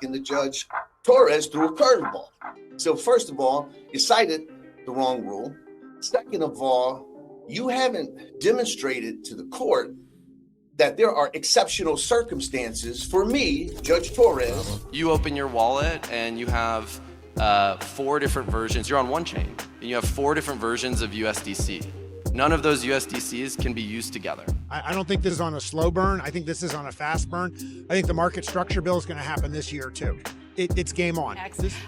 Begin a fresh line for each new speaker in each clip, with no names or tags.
And the judge, Torres, threw a curveball. So first of all, you cited the wrong rule. Second of all, you haven't demonstrated to the court that there are exceptional circumstances for me, Judge Torres.
You open your wallet and you have 4 different versions. You're on one chain and you have 4 different versions of USDC. None of those USDCs can be used together.
I don't think this is on a slow burn. I think this is on a fast burn. I think the market structure bill is going to happen this year too. It's game on.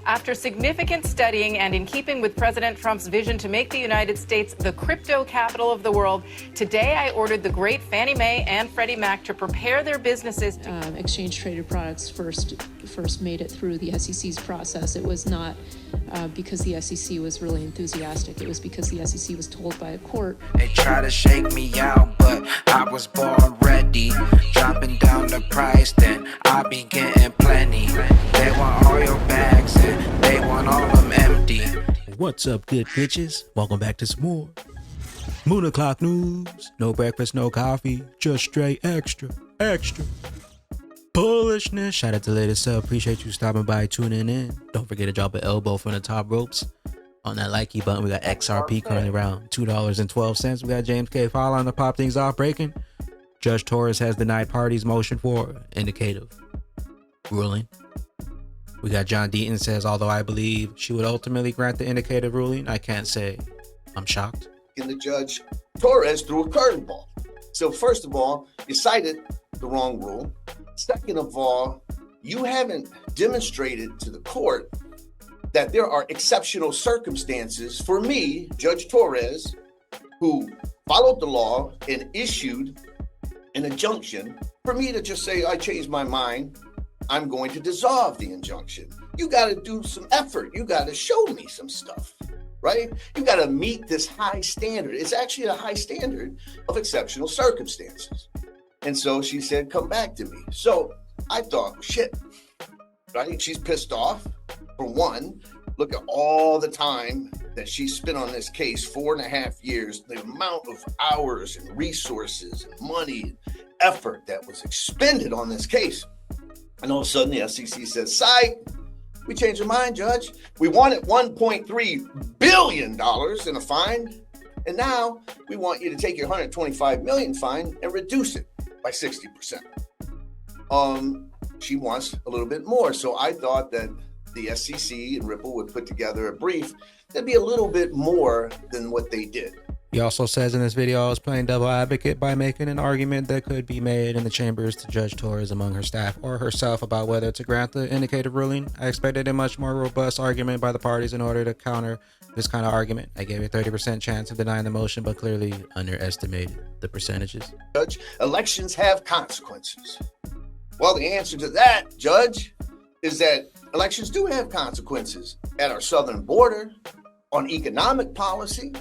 After significant studying and in keeping with President Trump's vision to make the United States the crypto capital of the world, today I ordered the great Fannie Mae and Freddie Mac to prepare their businesses.
Exchange-traded products first made it through the SEC's process. It was not because the SEC was really enthusiastic. It was because the SEC was told by a court.
They try to shake me out, but I was born ready. Dropping down the price, then I be getting plenty. They want all your bags and they want all them empty.
What's up, good bitches? Welcome back to some more Moon O'Clock News. No breakfast, no coffee, just straight extra bullishness. Shout out to the latest sub. Appreciate you stopping by, tuning in. Don't forget to drop an elbow from the top ropes on that likey button. We got XRP currently around $2.12. We got James K. following to pop things off, breaking. Judge Torres has denied parties' motion for indicative ruling. We got John Deaton says, although I believe she would ultimately grant the indicative ruling, I can't say I'm shocked.
And the judge, Torres, threw a curveball. So first of all, you cited the wrong rule. Second of all, you haven't demonstrated to the court that there are exceptional circumstances for me, Judge Torres, who followed the law and issued an injunction for me to just say, I changed my mind. I'm going to dissolve the injunction. You got to do some effort. You got to show me some stuff, right? You got to meet this high standard. It's actually a high standard of exceptional circumstances. And so she said, come back to me. So I thought, shit, right? She's pissed off. For one, look at all the time that she spent on this case, 4.5 years, the amount of hours and resources and money and effort that was expended on this case. And all of a sudden the SEC says, psych, we changed our mind, Judge. We wanted $1.3 billion in a fine. And now we want you to take your $125 million fine and reduce it by 60%. She wants a little bit more. So I thought that the SEC and Ripple would put together a brief that'd be a little bit more than what they did.
He also says in this video I was playing devil advocate by making an argument that could be made in the chambers to Judge Torres among her staff or herself about whether to grant the indicative ruling. I expected a much more robust argument by the parties in order to counter this kind of argument. I gave a 30% chance of denying the motion, but clearly underestimated the percentages.
Judge, elections have consequences. Well, the answer to that, Judge, is that elections do have consequences at our southern border, on economic policy.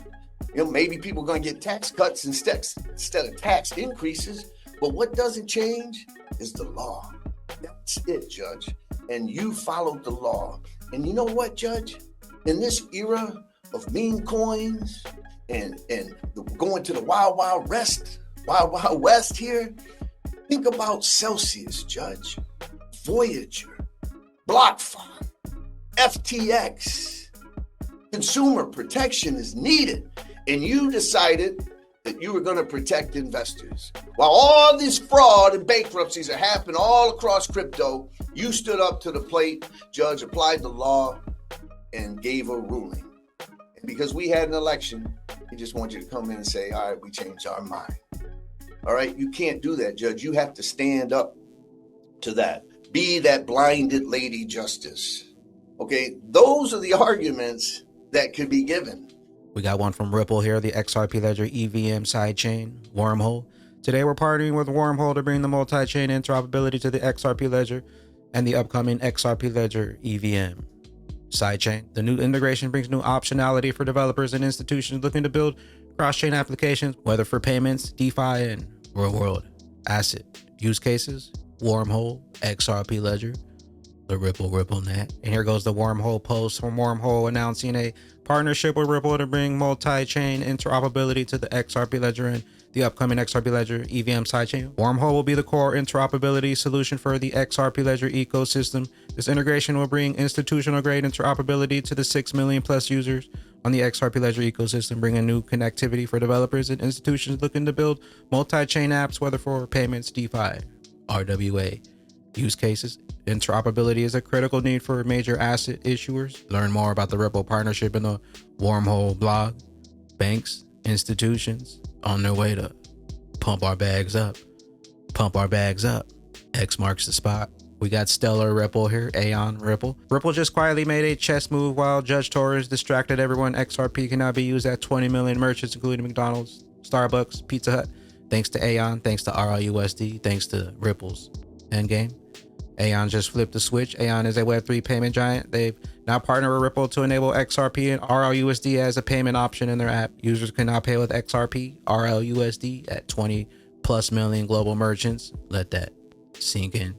You know, maybe people are going to get tax cuts instead of tax increases. But what doesn't change is the law. That's it, Judge. And you followed the law. And you know what, Judge? In this era of meme coins and going to the wild west here, think about Celsius, Judge, Voyager, BlockFi, FTX. Consumer protection is needed. And you decided that you were going to protect investors. While all this fraud and bankruptcies are happening all across crypto, you stood up to the plate, Judge, applied the law, and gave a ruling. And because we had an election, he just wants you to come in and say, all right, we changed our mind. All right, you can't do that, Judge. You have to stand up to that. Be that blinded lady justice. Okay, those are the arguments that could be given.
We got one from Ripple here, the XRP Ledger EVM sidechain, Wormhole. Today we're partnering with Wormhole to bring the multi-chain interoperability to the XRP Ledger and the upcoming XRP Ledger EVM sidechain. The new integration brings new optionality for developers and institutions looking to build cross-chain applications, whether for payments, DeFi, and real-world asset use cases. Wormhole, XRP Ledger, the RippleNet. And here goes the Wormhole post from Wormhole announcing a partnership with Ripple to bring multi-chain interoperability to the XRP Ledger and the upcoming XRP Ledger EVM sidechain. Wormhole will be the core interoperability solution for the XRP Ledger ecosystem. This integration will bring institutional-grade interoperability to the 6 million plus users on the XRP Ledger ecosystem, bringing new connectivity for developers and institutions looking to build multi-chain apps, whether for payments, DeFi, RWA use cases. Interoperability is a critical need for major asset issuers. Learn more about the Ripple partnership in the Wormhole blog. Banks, institutions on their way to pump our bags up. Pump our bags up. X marks the spot. We got Stellar Ripple here, Aeon Ripple. Ripple just quietly made a chess move while Judge Torres distracted everyone. XRP can now be used at 20 million merchants, including McDonald's, Starbucks, Pizza Hut. Thanks to Aeon, thanks to RLUSD, thanks to Ripple's endgame. Aeon just flipped the switch. Aeon is a Web3 payment giant. They've now partnered with Ripple to enable XRP and RLUSD as a payment option in their app. Users can now pay with XRP, RLUSD at 20 plus million global merchants. Let that sink in.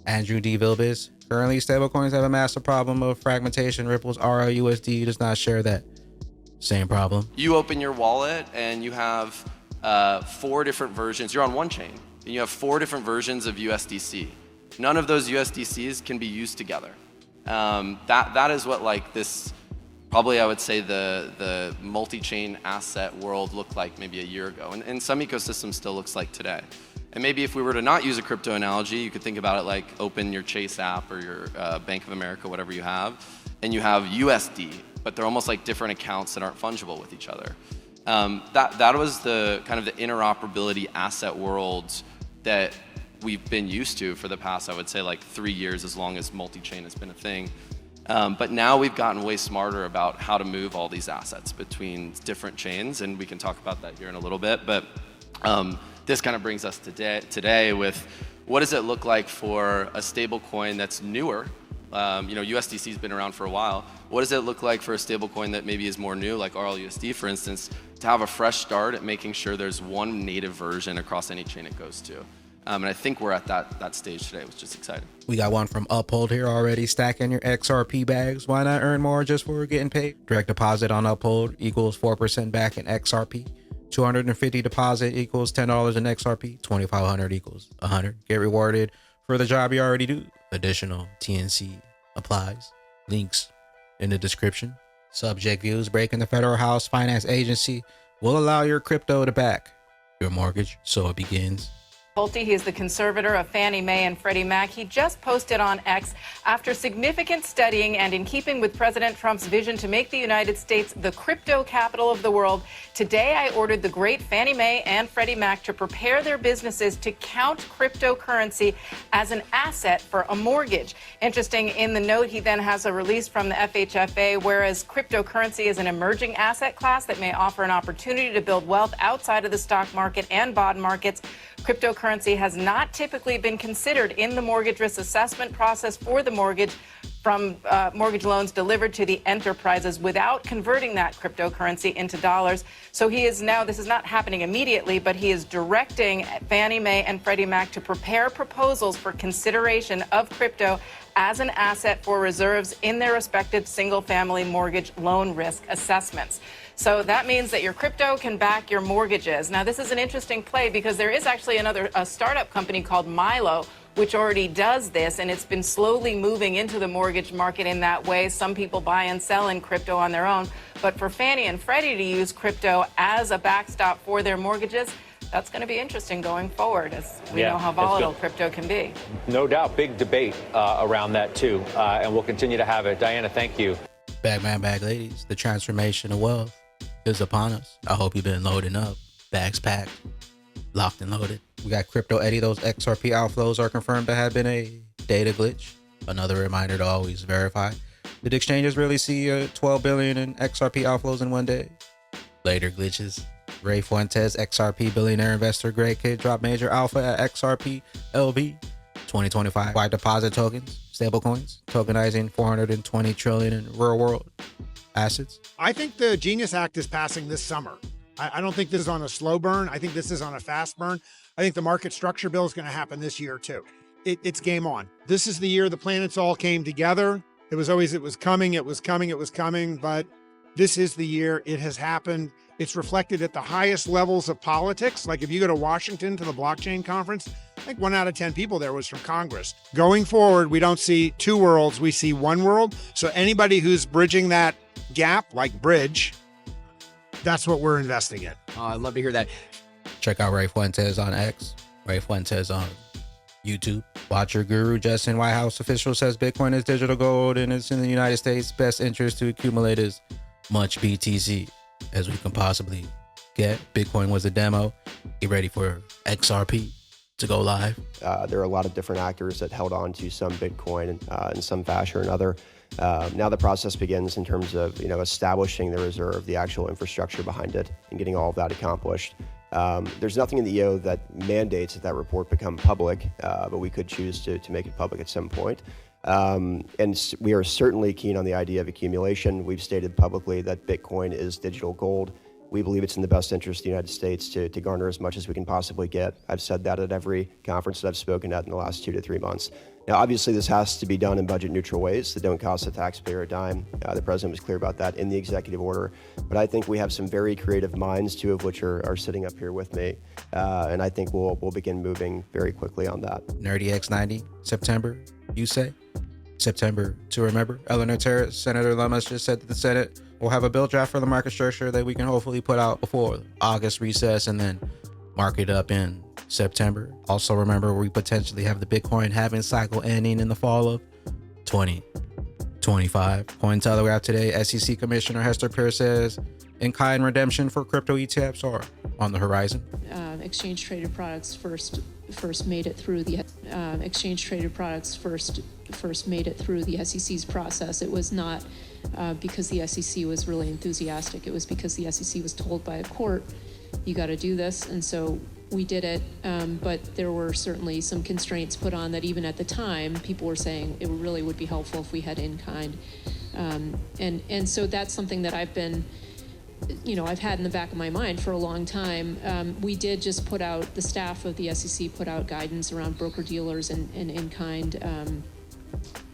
Andrew D. Vilbis. Currently, stablecoins have a massive problem of fragmentation. Ripple's RLUSD does not share that same problem.
You open your wallet and you have 4 different versions. You're on one chain and you have 4 different versions of USDC. None of those USDCs can be used together. That is what like this, probably I would say the multi-chain asset world looked like maybe a year ago. And some ecosystems still looks like today. And maybe if we were to not use a crypto analogy, you could think about it like open your Chase app or your Bank of America, whatever you have, and you have USD, but they're almost like different accounts that aren't fungible with each other. That was the kind of the interoperability asset world that we've been used to for the past, I would say like 3 years, as long as multi-chain has been a thing. But now we've gotten way smarter about how to move all these assets between different chains, and we can talk about that here in a little bit. But this kind of brings us to today with what does it look like for a stable coin that's newer? USDC's been around for a while. What does it look like for a stable coin that maybe is more new, like RLUSD, for instance, to have a fresh start at making sure there's one native version across any chain it goes to? And I think we're at that stage today, which is exciting.
We got one from Uphold here already. Stacking your XRP bags. Why not earn more just for getting paid? Direct deposit on Uphold equals 4% back in XRP. 250 deposit equals $10 in XRP. 2,500 equals 100. Get rewarded for the job you already do. Additional TNC applies. Links in the description. Subject views. Breaking the Federal House Finance Agency will allow your crypto to back your mortgage. So it begins.
He is the conservator of Fannie Mae and Freddie Mac. He just posted on X, after significant studying and in keeping with President Trump's vision to make the United States the crypto capital of the world, today I ordered the great Fannie Mae and Freddie Mac to prepare their businesses to count cryptocurrency as an asset for a mortgage. Interesting, in the note, he then has a release from the FHFA, whereas cryptocurrency is an emerging asset class that may offer an opportunity to build wealth outside of the stock market and bond markets. Cryptocurrency has not typically been considered in the mortgage risk assessment process for the mortgage from mortgage loans delivered to the enterprises without converting that cryptocurrency into dollars. So he is now, this is not happening immediately, but he is directing Fannie Mae and Freddie Mac to prepare proposals for consideration of crypto as an asset for reserves in their respective single-family mortgage loan risk assessments. So that means that your crypto can back your mortgages. Now, this is an interesting play because there is actually a startup company called Milo, which already does this, and it's been slowly moving into the mortgage market in that way. Some people buy and sell in crypto on their own. But for Fannie and Freddie to use crypto as a backstop for their mortgages, that's going to be interesting going forward, as we know how volatile crypto can be.
No doubt. Big debate around that, too. And we'll continue to have it. Diana, thank you.
Bagman bag ladies, the transformation of wealth is upon us. I hope you've been loading up. Bags packed, locked and loaded. We got Crypto Eddie. Those XRP outflows are confirmed to have been a data glitch. Another reminder to always verify. Did exchanges really see 12 billion in XRP outflows in one day? Later glitches. Ray Fuentes, XRP billionaire investor Greg Kidd dropped major alpha at XRP LV 2025. Why deposit tokens, stablecoins, tokenizing 420 trillion in real world assets.
I think the Genius Act is passing this summer. I don't think this is on a slow burn. I think this is on a fast burn. I think the market structure bill is going to happen this year too. it's game on. This is the year the planets all came together. It was coming, but this is the year it has happened. It's reflected at the highest levels of politics. Like if you go to Washington to the blockchain conference, I think 1 out of 10 people there was from Congress. Going forward, we don't see two worlds, we see one world. So anybody who's bridging that gap, like Bridge, that's what we're investing in.
I'd love to hear that.
Check out Ray Fuentes on X, Ray Fuentes on YouTube. Watch your guru. Justin White House official says Bitcoin is digital gold and it's in the United States' best interest to accumulate as much BTC as we can possibly get. Bitcoin was a demo. Get ready for XRP to go live.
There are a lot of different actors that held on to some Bitcoin in some fashion or another. Now the process begins in terms of establishing the reserve, the actual infrastructure behind it, and getting all of that accomplished. There's nothing in the EO that mandates that report become public, but we could choose to make it public at some point. And we are certainly keen on the idea of accumulation. We've stated publicly that Bitcoin is digital gold. We believe it's in the best interest of the United States to garner as much as we can possibly get. I've said that at every conference that I've spoken at in the last 2 to 3 months. Now, obviously, this has to be done in budget-neutral ways that don't cost the taxpayer a dime. The president was clear about that in the executive order. But I think we have some very creative minds, 2 of which are sitting up here with me. And I think we'll begin moving very quickly on that.
Nerdy X90, September, you say? September to remember. Eleanor Terrace, Senator Lummis just said that the Senate will have a bill draft for the market structure that we can hopefully put out before August recess and then mark it up in September. Also remember, we potentially have the Bitcoin halving cycle ending in the fall of 2025. Cointelegraph today, SEC Commissioner Hester Peirce says in-kind redemption for crypto ETFs are on the horizon.
Exchange traded products first made it through the SEC's process. It was not because the SEC was really enthusiastic. It was because the SEC was told by a court, you got to do this, and so we did it. But there were certainly some constraints put on that. Even at the time, people were saying it really would be helpful if we had in kind, and so that's something that I've had in the back of my mind for a long time. We did just put out, the staff of the SEC put out guidance around broker-dealers and in-kind.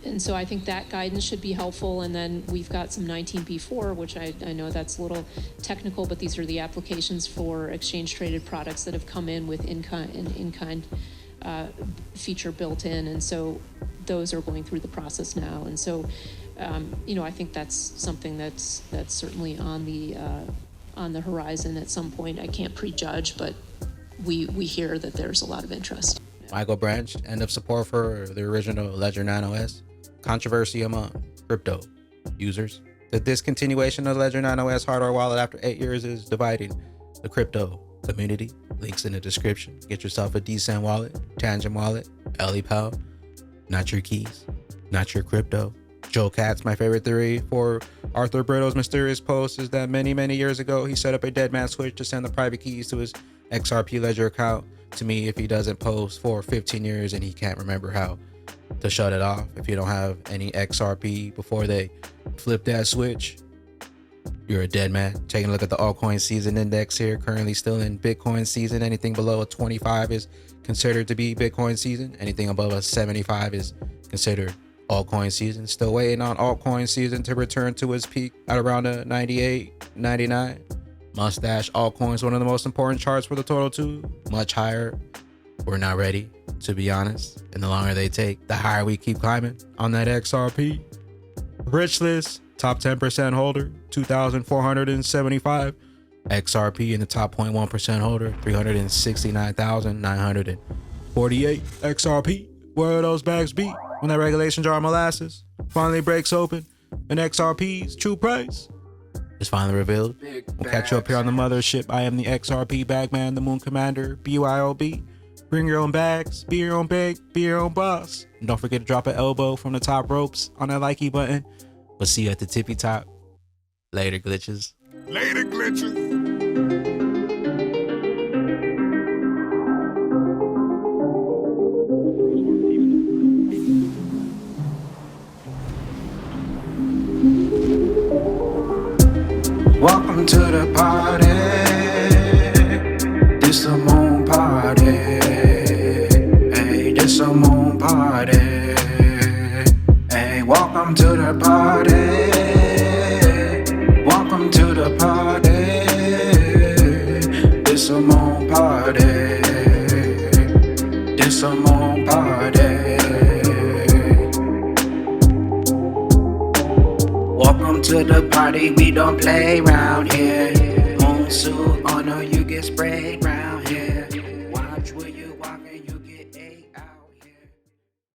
And so I think that guidance should be helpful. And then we've got some 19b4, which I know that's a little technical, but these are the applications for exchange-traded products that have come in with in-kind feature built in. And so those are going through the process now. And so I think that's something that's certainly on the horizon at some point. I can't prejudge, but we hear that there's a lot of interest.
Michael Branch, end of support for the original Ledger 9OS. Controversy among crypto users. The discontinuation of Ledger 9OS hardware wallet after 8 years is dividing the crypto community. Links in the description. Get yourself a DCENT wallet, Tangent wallet, LEPAL. Not your keys, not your crypto. Joe Katz, my favorite theory for Arthur Brittle's mysterious post is that many years ago, he set up a Deadman switch to send the private keys to his XRP Ledger account. To me, if he doesn't post for 15 years and he can't remember how to shut it off, if you don't have any XRP before they flip that switch, you're a dead man. Taking a look at the altcoin season index here, currently still in Bitcoin season. Anything below a 25 is considered to be Bitcoin season. Anything above a 75 is considered altcoin season. Still waiting on altcoin season to return to its peak at around a 98, 99. Mustache altcoins, one of the most important charts for the total too. Much higher. We're not ready, to be honest. And the longer they take, the higher we keep climbing on that XRP. Rich list, top 10% holder, 2,475. XRP in the top 0.1% holder, 369,948. XRP, where those bags be when that regulation jar of molasses finally breaks open and XRP's true price is finally revealed. We'll catch you up here on the mothership. I am the XRP Bagman, the Moon Commander, BYOB. Bring your own bags, be your own bag, be your own boss. And don't forget to drop an elbow from the top ropes on that likey button. We'll see you at the tippy top. Later, glitches.
Later, glitches.
Welcome to the party. This a moon party. Hey, this a moon party. Welcome to the party. Welcome to the party. This some more party. This some more party. Welcome to the party. We don't play round here. Moon suit on or you get sprayed round here.